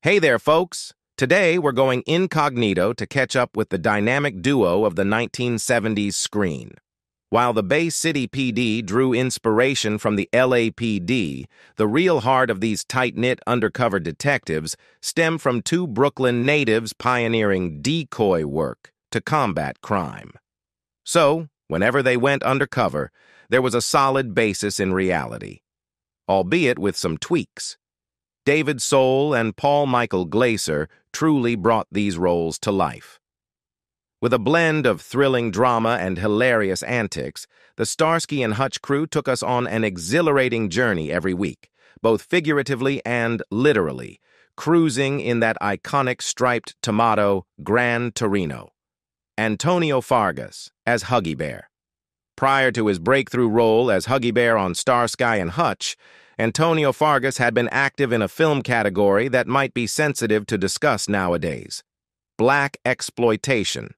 Hey there, folks! Today we're going incognito to catch up with the dynamic duo of the 1970s screen. While the Bay City PD drew inspiration from the LAPD, the real heart of these tight-knit undercover detectives stemmed from two Brooklyn natives pioneering decoy work to combat crime. So, whenever they went undercover, there was a solid basis in reality, albeit with some tweaks. David Soul and Paul Michael Glaser truly brought these roles to life. With a blend of thrilling drama and hilarious antics, the Starsky and Hutch crew took us on an exhilarating journey every week, both figuratively and literally, cruising in that iconic striped tomato Gran Torino. Antonio Fargas as Huggy Bear. Prior to his breakthrough role as Huggy Bear on Starsky and Hutch, Antonio Fargas had been active in a film category that might be sensitive to discuss nowadays: black exploitation.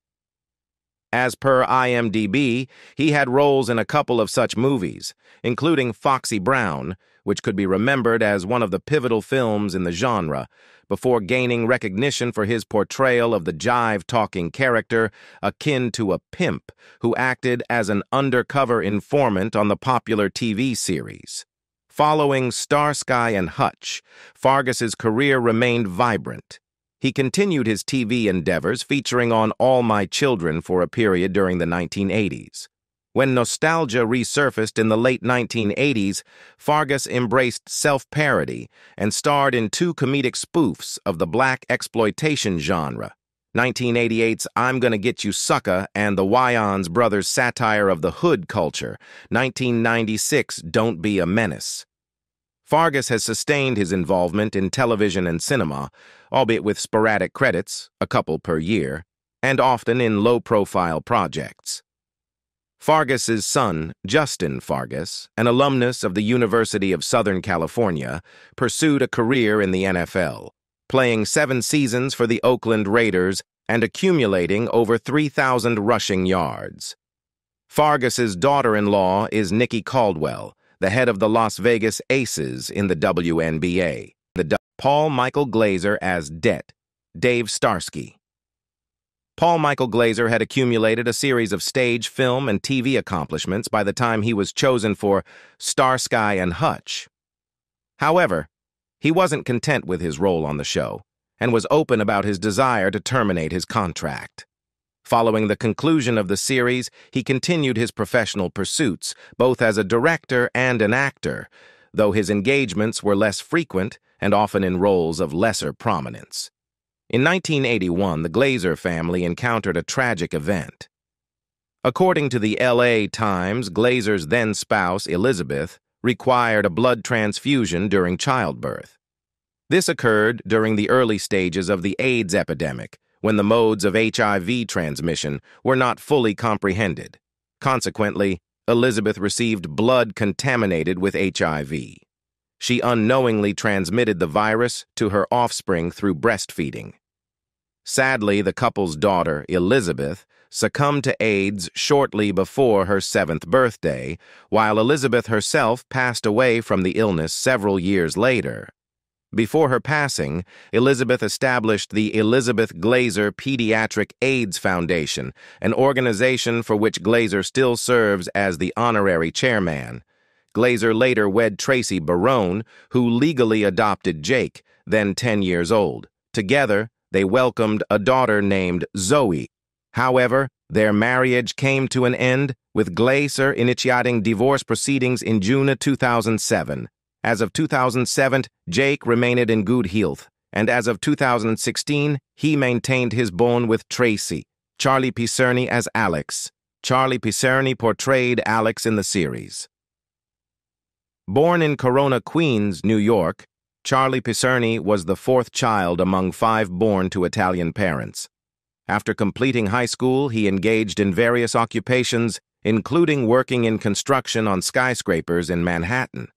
As per IMDb, he had roles in a couple of such movies, including Foxy Brown, which could be remembered as one of the pivotal films in the genre, before gaining recognition for his portrayal of the jive-talking character akin to a pimp who acted as an undercover informant on the popular TV series. Following Starsky and Hutch, Fargas's career remained vibrant. He continued his TV endeavors, featuring on All My Children for a period during the 1980s. When nostalgia resurfaced in the late 1980s, Fargas embraced self-parody and starred in two comedic spoofs of the black exploitation genre: 1988's I'm Gonna Get You Sucker and the Wayans brothers' satire of the hood culture, 1996 Don't Be a Menace. Fargas has sustained his involvement in television and cinema, albeit with sporadic credits, a couple per year, and often in low-profile projects. Fargas's son, Justin Fargas, an alumnus of the University of Southern California, pursued a career in the NFL, playing 7 seasons for the Oakland Raiders and accumulating over 3,000 rushing yards. Fargas's daughter-in-law is Nikki Caldwell, the head of the Las Vegas Aces in the WNBA. Paul Michael Glaser as Dave Starsky. Paul Michael Glaser had accumulated a series of stage, film, and TV accomplishments by the time he was chosen for Starsky and Hutch. However, he wasn't content with his role on the show and was open about his desire to terminate his contract. Following the conclusion of the series, he continued his professional pursuits, both as a director and an actor, though his engagements were less frequent and often in roles of lesser prominence. In 1981, the Glaser family encountered a tragic event. According to the LA Times, Glaser's then-spouse, Elizabeth, required a blood transfusion during childbirth. This occurred during the early stages of the AIDS epidemic, when the modes of HIV transmission were not fully comprehended. Consequently, Elizabeth received blood contaminated with HIV. She unknowingly transmitted the virus to her offspring through breastfeeding. Sadly, the couple's daughter, Elizabeth, succumbed to AIDS shortly before her 7th birthday, while Elizabeth herself passed away from the illness several years later. Before her passing, Elizabeth established the Elizabeth Glaser Pediatric AIDS Foundation, an organization for which Glaser still serves as the honorary chairman. Glaser later wed Tracy Barone, who legally adopted Jake, then 10 years old. Together, they welcomed a daughter named Zoe. However, their marriage came to an end, with Glaser initiating divorce proceedings in June of 2007. As of 2007, Jake remained in good health, and as of 2016, he maintained his bond with Tracy. Charlie Picerni as Alex. Charlie Picerni portrayed Alex in the series. Born in Corona, Queens, New York, Charlie Picerni was the 4th child among 5 born to Italian parents. After completing high school, he engaged in various occupations, including working in construction on skyscrapers in Manhattan.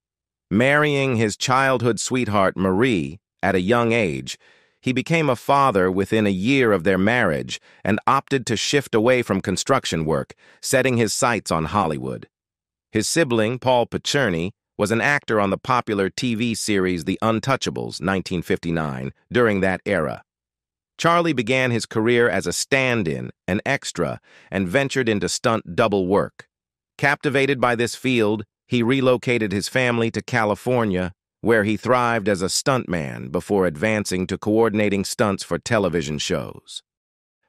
Marrying his childhood sweetheart, Marie, at a young age, he became a father within a year of their marriage and opted to shift away from construction work, setting his sights on Hollywood. His sibling, Paul Picerni, was an actor on the popular TV series The Untouchables, 1959, during that era. Charlie began his career as a stand-in, an extra, and ventured into stunt double work. Captivated by this field, he relocated his family to California, where he thrived as a stuntman before advancing to coordinating stunts for television shows.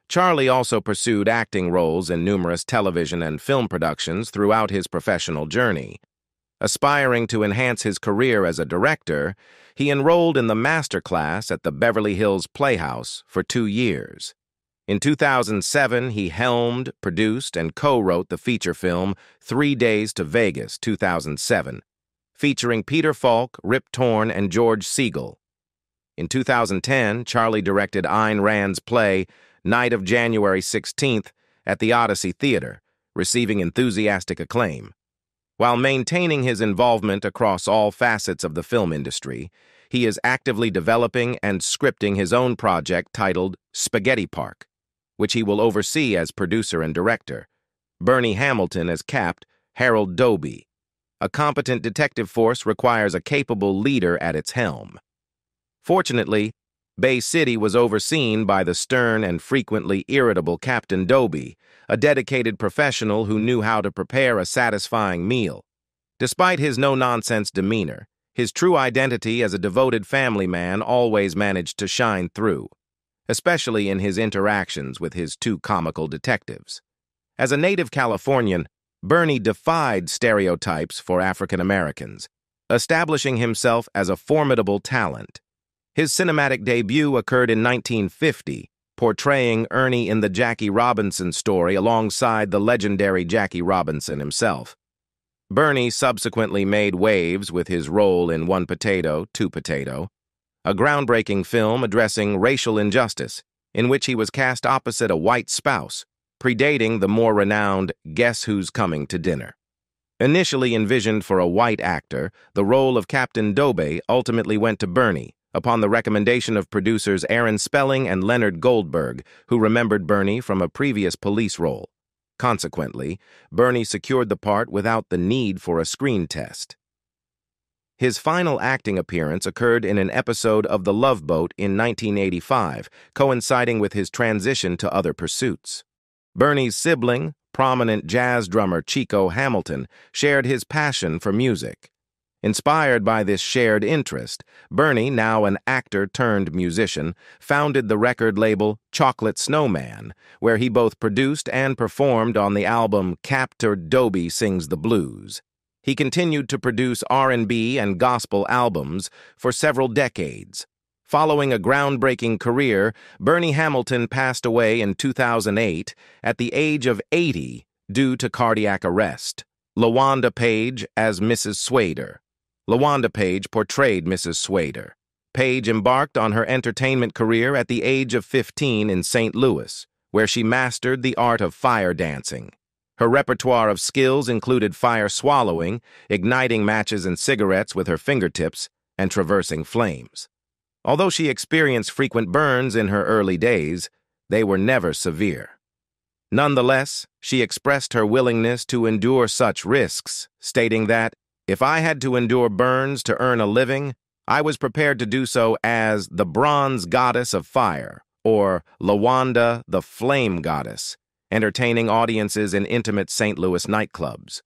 Charlie also pursued acting roles in numerous television and film productions throughout his professional journey. Aspiring to enhance his career as a director, he enrolled in the master class at the Beverly Hills Playhouse for 2 years. In 2007, he helmed, produced, and co-wrote the feature film 3 Days to Vegas, 2007, featuring Peter Falk, Rip Torn, and George Segal. In 2010, Charlie directed Ayn Rand's play Night of January 16th at the Odyssey Theater, receiving enthusiastic acclaim. While maintaining his involvement across all facets of the film industry, he is actively developing and scripting his own project titled Spaghetti Park, which he will oversee as producer and director. Bernie Hamilton as Capt. Harold Doby. A competent detective force requires a capable leader at its helm. Fortunately, Bay City was overseen by the stern and frequently irritable Captain Doby, a dedicated professional who knew how to prepare a satisfying meal. Despite his no-nonsense demeanor, his true identity as a devoted family man always managed to shine through, especially in his interactions with his 2 comical detectives. As a native Californian, Bernie defied stereotypes for African Americans, establishing himself as a formidable talent. His cinematic debut occurred in 1950, portraying Ernie in the Jackie Robinson story alongside the legendary Jackie Robinson himself. Bernie subsequently made waves with his role in One Potato, Two Potato, a groundbreaking film addressing racial injustice, in which he was cast opposite a white spouse, predating the more renowned Guess Who's Coming to Dinner. Initially envisioned for a white actor, the role of Captain Doby ultimately went to Bernie, upon the recommendation of producers Aaron Spelling and Leonard Goldberg, who remembered Bernie from a previous police role. Consequently, Bernie secured the part without the need for a screen test. His final acting appearance occurred in an episode of The Love Boat in 1985, coinciding with his transition to other pursuits. Bernie's sibling, prominent jazz drummer Chico Hamilton, shared his passion for music. Inspired by this shared interest, Bernie, now an actor-turned-musician, founded the record label Chocolate Snowman, where he both produced and performed on the album Captain Doby Sings the Blues. He continued to produce R&B and gospel albums for several decades. Following a groundbreaking career, Bernie Hamilton passed away in 2008 at the age of 80 due to cardiac arrest. LaWanda Page as Mrs. Swader. LaWanda Page portrayed Mrs. Swader. Page embarked on her entertainment career at the age of 15 in St. Louis, where she mastered the art of fire dancing. Her repertoire of skills included fire swallowing, igniting matches and cigarettes with her fingertips, and traversing flames. Although she experienced frequent burns in her early days, they were never severe. Nonetheless, she expressed her willingness to endure such risks, stating that, "If I had to endure burns to earn a living, I was prepared to do so as the Bronze Goddess of Fire, or LaWanda the Flame Goddess, entertaining audiences in intimate St. Louis nightclubs."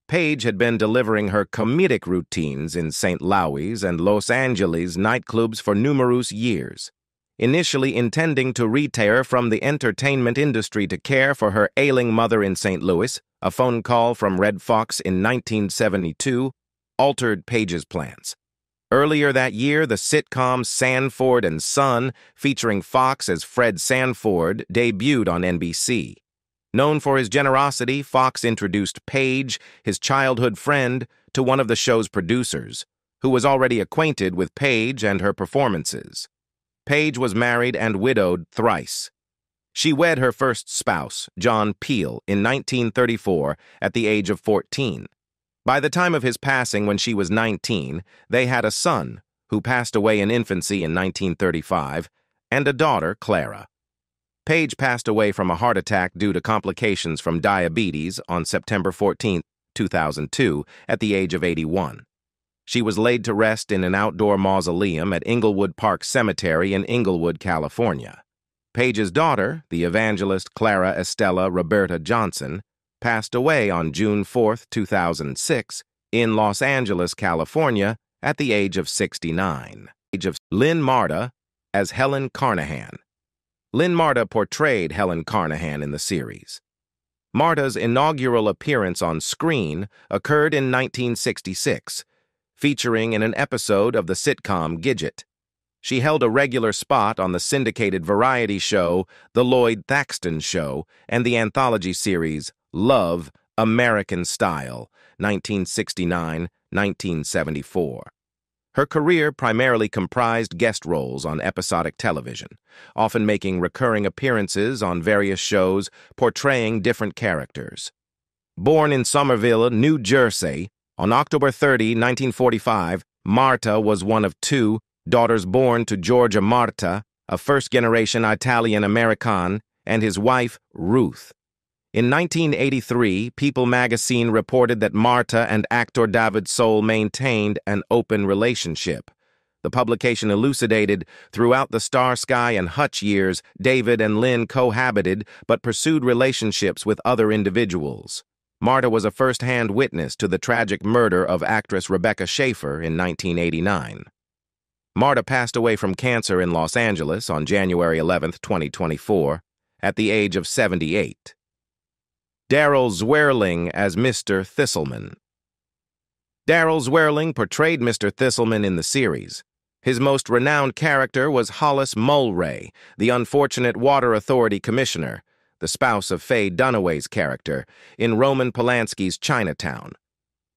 Page had been delivering her comedic routines in St. Louis and Los Angeles nightclubs for numerous years. Initially intending to retire from the entertainment industry to care for her ailing mother in St. Louis, a phone call from Red Fox in 1972 altered Page's plans. Earlier that year, the sitcom Sanford and Son, featuring Fox as Fred Sanford, debuted on NBC. Known for his generosity, Fox introduced Page, his childhood friend, to one of the show's producers, who was already acquainted with Page and her performances. Page was married and widowed thrice. She wed her first spouse, John Peel, in 1934 at the age of 14. By the time of his passing when she was 19, they had a son, who passed away in infancy in 1935, and a daughter, Clara. Page passed away from a heart attack due to complications from diabetes on September 14, 2002, at the age of 81. She was laid to rest in an outdoor mausoleum at Inglewood Park Cemetery in Inglewood, California. Page's daughter, the evangelist Clara Estella Roberta Johnson, passed away on June 4, 2006, in Los Angeles, California, at the age of 69. Lynn Marta as Helen Carnahan. Lynn Marta portrayed Helen Carnahan in the series. Marta's inaugural appearance on screen occurred in 1966, featuring in an episode of the sitcom Gidget. She held a regular spot on the syndicated variety show The Lloyd Thaxton Show and the anthology series Love, American Style, 1969-1974. Her career primarily comprised guest roles on episodic television, often making recurring appearances on various shows portraying different characters. Born in Somerville, New Jersey, on October 30, 1945, Marta was one of two daughters born to Giorgio Marta, a first-generation Italian-American, and his wife, Ruth. In 1983, People magazine reported that Marta and actor David Soul maintained an open relationship. The publication elucidated, throughout the Starsky and Hutch years, David and Lynn cohabited but pursued relationships with other individuals. Marta was a first-hand witness to the tragic murder of actress Rebecca Schaeffer in 1989. Marta passed away from cancer in Los Angeles on January 11, 2024, at the age of 78. Darryl Zwerling as Mr. Thistleman. Darryl Zwerling portrayed Mr. Thistleman in the series. His most renowned character was Hollis Mulray, the unfortunate Water Authority Commissioner, the spouse of Faye Dunaway's character, in Roman Polanski's Chinatown.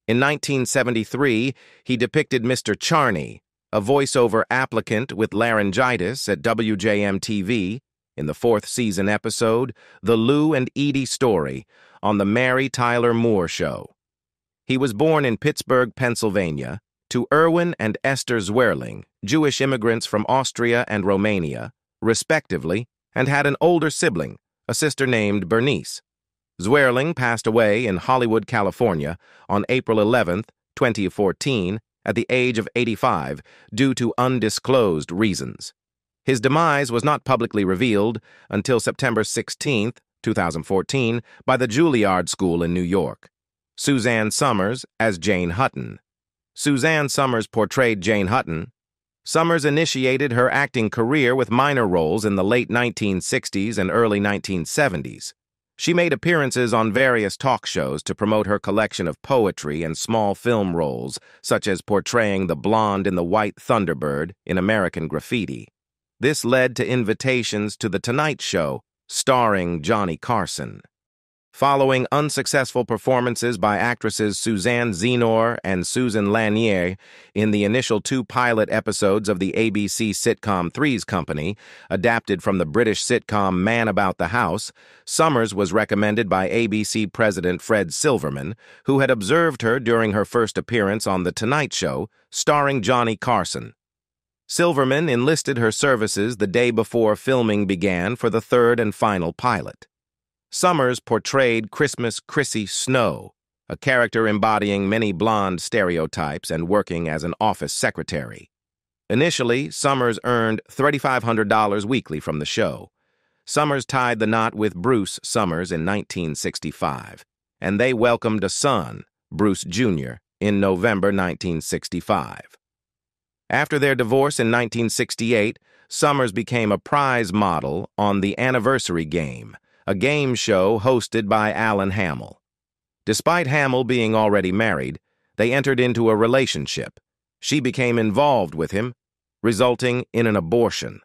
In 1973, he depicted Mr. Charney, a voiceover applicant with laryngitis at WJM-TV, in the fourth season episode, The Lou and Edie Story, on The Mary Tyler Moore Show. He was born in Pittsburgh, Pennsylvania, to Erwin and Esther Zwerling, Jewish immigrants from Austria and Romania, respectively, and had an older sibling, a sister named Bernice. Zwerling passed away in Hollywood, California, on April 11, 2014, at the age of 85, due to undisclosed reasons. His demise was not publicly revealed until September 16, 2014, by the Juilliard School in New York. Suzanne Summers as Jane Hutton. Suzanne Summers portrayed Jane Hutton. Summers initiated her acting career with minor roles in the late 1960s and early 1970s. She made appearances on various talk shows to promote her collection of poetry and small film roles, such as portraying the blonde in The White Thunderbird in American Graffiti. This led to invitations to The Tonight Show, starring Johnny Carson. Following unsuccessful performances by actresses Suzanne Zenor and Susan Lanier in the initial two pilot episodes of the ABC sitcom Three's Company, adapted from the British sitcom Man About the House, Summers was recommended by ABC president Fred Silverman, who had observed her during her first appearance on The Tonight Show, starring Johnny Carson. Silverman enlisted her services the day before filming began for the third and final pilot. Summers portrayed Christmas Chrissy Snow, a character embodying many blonde stereotypes and working as an office secretary. Initially, Summers earned $3,500 weekly from the show. Summers tied the knot with Bruce Summers in 1965, and they welcomed a son, Bruce Jr., in November 1965. After their divorce in 1968, Summers became a prize model on The Anniversary Game, a game show hosted by Alan Hamill. Despite Hamill being already married, they entered into a relationship. She became involved with him, resulting in an abortion.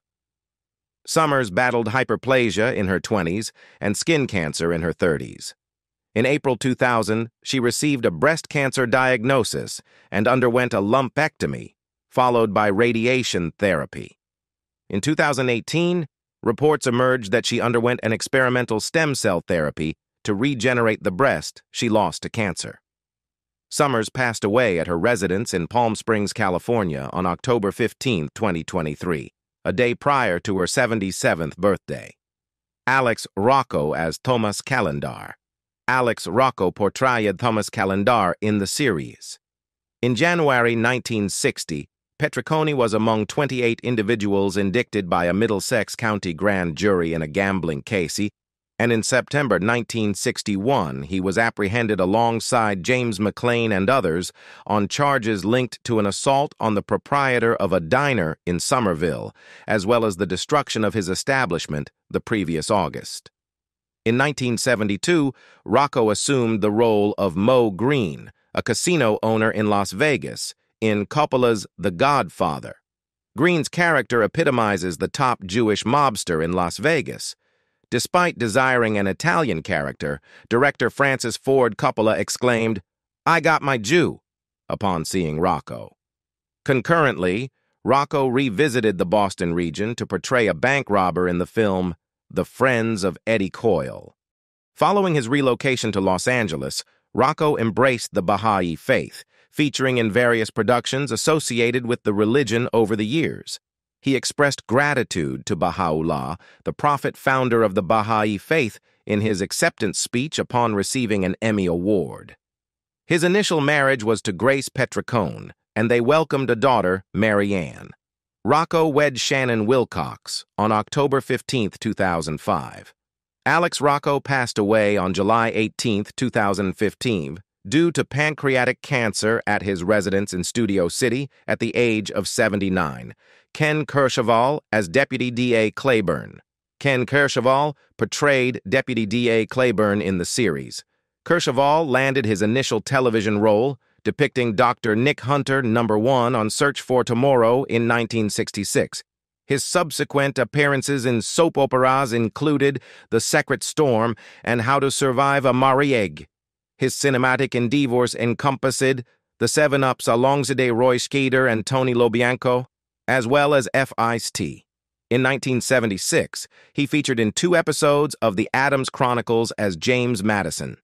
Summers battled hyperplasia in her 20s and skin cancer in her 30s. In April 2000, she received a breast cancer diagnosis and underwent a lumpectomy, followed by radiation therapy. In 2018, reports emerged that she underwent an experimental stem cell therapy to regenerate the breast she lost to cancer. Summers passed away at her residence in Palm Springs, California on October 15, 2023, a day prior to her 77th birthday. Alex Rocco as Thomas Calendar. Alex Rocco portrayed Thomas Calendar in the series. In January 1960, Petricone was among 28 individuals indicted by a Middlesex County grand jury in a gambling case, and in September 1961 he was apprehended alongside James McLean and others on charges linked to an assault on the proprietor of a diner in Somerville, as well as the destruction of his establishment the previous August. In 1972, Rocco assumed the role of Moe Green, a casino owner in Las Vegas, in Coppola's The Godfather. Green's character epitomizes the top Jewish mobster in Las Vegas. Despite desiring an Italian character, director Francis Ford Coppola exclaimed, "I got my Jew," upon seeing Rocco. Concurrently, Rocco revisited the Boston region to portray a bank robber in the film The Friends of Eddie Coyle. Following his relocation to Los Angeles, Rocco embraced the Baha'i faith, featuring in various productions associated with the religion over the years. He expressed gratitude to Baha'u'llah, the prophet founder of the Baha'i faith, in his acceptance speech upon receiving an Emmy Award. His initial marriage was to Grace Petricone, and they welcomed a daughter, Mary Ann. Rocco wed Shannon Wilcox on October 15, 2005. Alex Rocco passed away on July 18, 2015, due to pancreatic cancer at his residence in Studio City at the age of 79. Ken Kercheval as Deputy D.A. Claiborne. Ken Kercheval portrayed Deputy D.A. Claiborne in the series. Kercheval landed his initial television role, depicting Dr. Nick Hunter #1 on Search for Tomorrow in 1966. His subsequent appearances in soap operas included The Secret Storm and How to Survive a Mariage. His cinematic endeavors encompassed The 7-Up's alongside Roy Scheider and Tony Lobianco, as well as F.I.S.T. In 1976, he featured in 2 episodes of The Addams Chronicles as James Madison.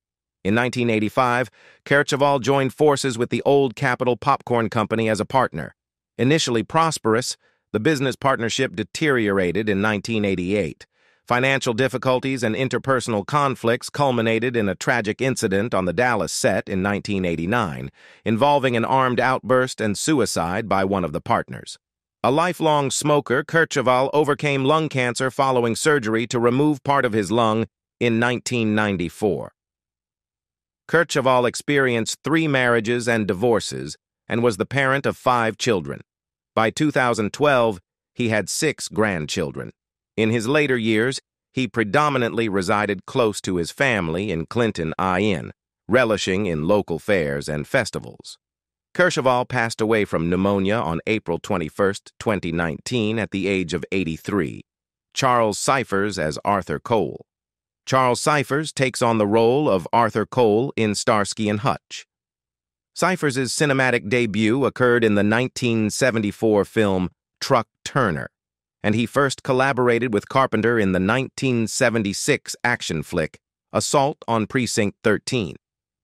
In 1985, Kercheval joined forces with the Old Capitol Popcorn Company as a partner. Initially prosperous, the business partnership deteriorated in 1988. Financial difficulties and interpersonal conflicts culminated in a tragic incident on the Dallas set in 1989, involving an armed outburst and suicide by one of the partners. A lifelong smoker, Kercheval overcame lung cancer following surgery to remove part of his lung in 1994. Kercheval experienced 3 marriages and divorces and was the parent of 5 children. By 2012, he had 6 grandchildren. In his later years, he predominantly resided close to his family in Clinton, IN, relishing in local fairs and festivals. Kercheval passed away from pneumonia on April 21, 2019, at the age of 83. Charles Cyphers as Arthur Cole. Charles Cyphers takes on the role of Arthur Cole in Starsky and Hutch. Cyphers' cinematic debut occurred in the 1974 film Truck Turner, and he first collaborated with Carpenter in the 1976 action flick Assault on Precinct 13,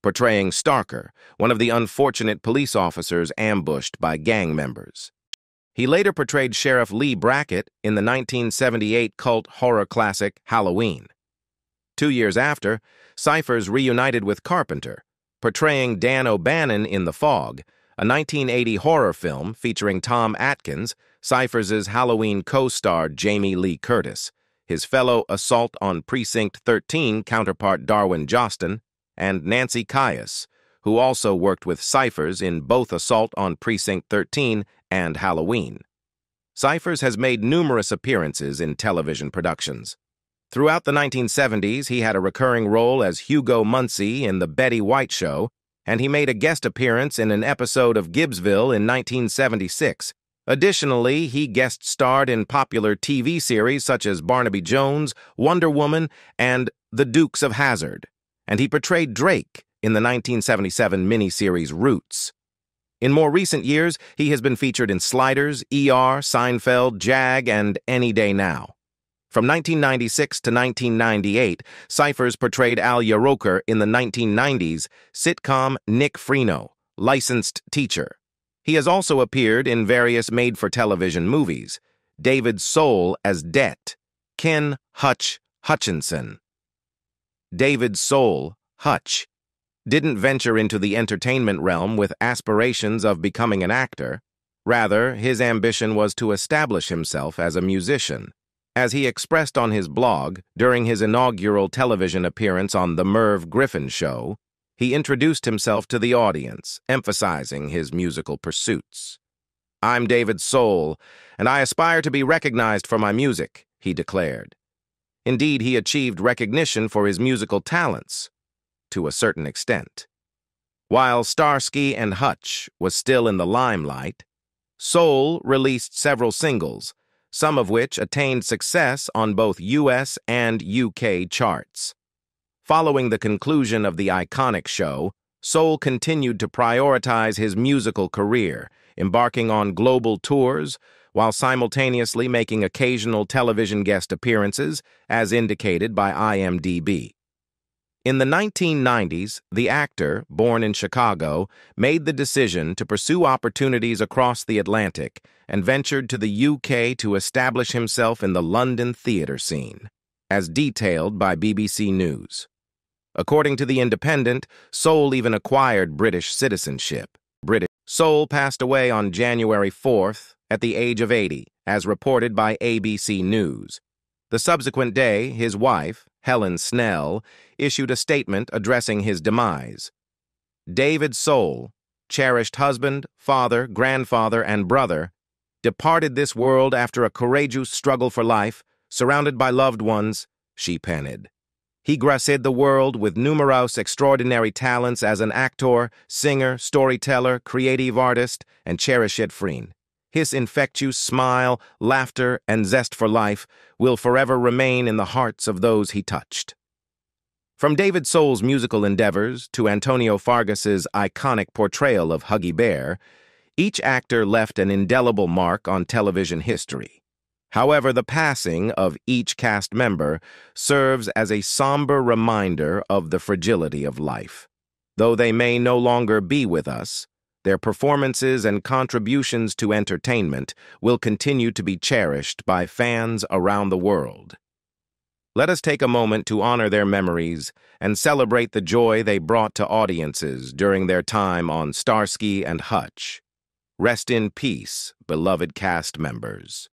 portraying Starker, one of the unfortunate police officers ambushed by gang members. He later portrayed Sheriff Lee Brackett in the 1978 cult horror classic Halloween. 2 years after, Cyphers reunited with Carpenter, portraying Dan O'Bannon in The Fog, a 1980 horror film featuring Tom Atkins, Cyphers' Halloween co-star Jamie Lee Curtis, his fellow Assault on Precinct 13 counterpart Darwin Jostin, and Nancy Caius, who also worked with Cyphers in both Assault on Precinct 13 and Halloween. Cyphers has made numerous appearances in television productions. Throughout the 1970s, he had a recurring role as Hugo Muncie in The Betty White Show, and he made a guest appearance in an episode of Gibbsville in 1976. Additionally, he guest-starred in popular TV series such as Barnaby Jones, Wonder Woman, and The Dukes of Hazzard, and he portrayed Drake in the 1977 miniseries Roots. In more recent years, he has been featured in Sliders, ER, Seinfeld, Jag, and Any Day Now. From 1996 to 1998, Cyphers portrayed Al Yoroker in the 1990s sitcom Nick Freno, Licensed Teacher. He has also appeared in various made-for-television movies. David Soul as Det, Ken Hutch Hutchinson. David Soul Hutch. didn't venture into the entertainment realm with aspirations of becoming an actor. Rather, his ambition was to establish himself as a musician. As he expressed on his blog during his inaugural television appearance on The Merv Griffin Show, he introduced himself to the audience, emphasizing his musical pursuits. "I'm David Soul, and I aspire to be recognized for my music," he declared. Indeed, he achieved recognition for his musical talents, to a certain extent. While Starsky and Hutch was still in the limelight, Soul released several singles, some of which attained success on both US and UK charts. Following the conclusion of the iconic show, Soul continued to prioritize his musical career, embarking on global tours while simultaneously making occasional television guest appearances, as indicated by IMDb. In the 1990s, the actor, born in Chicago, made the decision to pursue opportunities across the Atlantic and ventured to the UK to establish himself in the London theater scene, as detailed by BBC News. According to The Independent, Soul even acquired British citizenship. Soul passed away on January 4th at the age of 80, as reported by ABC News. The subsequent day, his wife, Helen Snell, issued a statement addressing his demise. "David Soul, cherished husband, father, grandfather, and brother, departed this world after a courageous struggle for life, surrounded by loved ones," she penned. "He graced the world with numerous extraordinary talents as an actor, singer, storyteller, creative artist, and cherished friend. His infectious smile, laughter, and zest for life will forever remain in the hearts of those he touched." From David Soul's musical endeavors to Antonio Fargas's iconic portrayal of Huggy Bear, each actor left an indelible mark on television history. However, the passing of each cast member serves as a somber reminder of the fragility of life. Though they may no longer be with us, their performances and contributions to entertainment will continue to be cherished by fans around the world. Let us take a moment to honor their memories and celebrate the joy they brought to audiences during their time on Starsky and Hutch. Rest in peace, beloved cast members.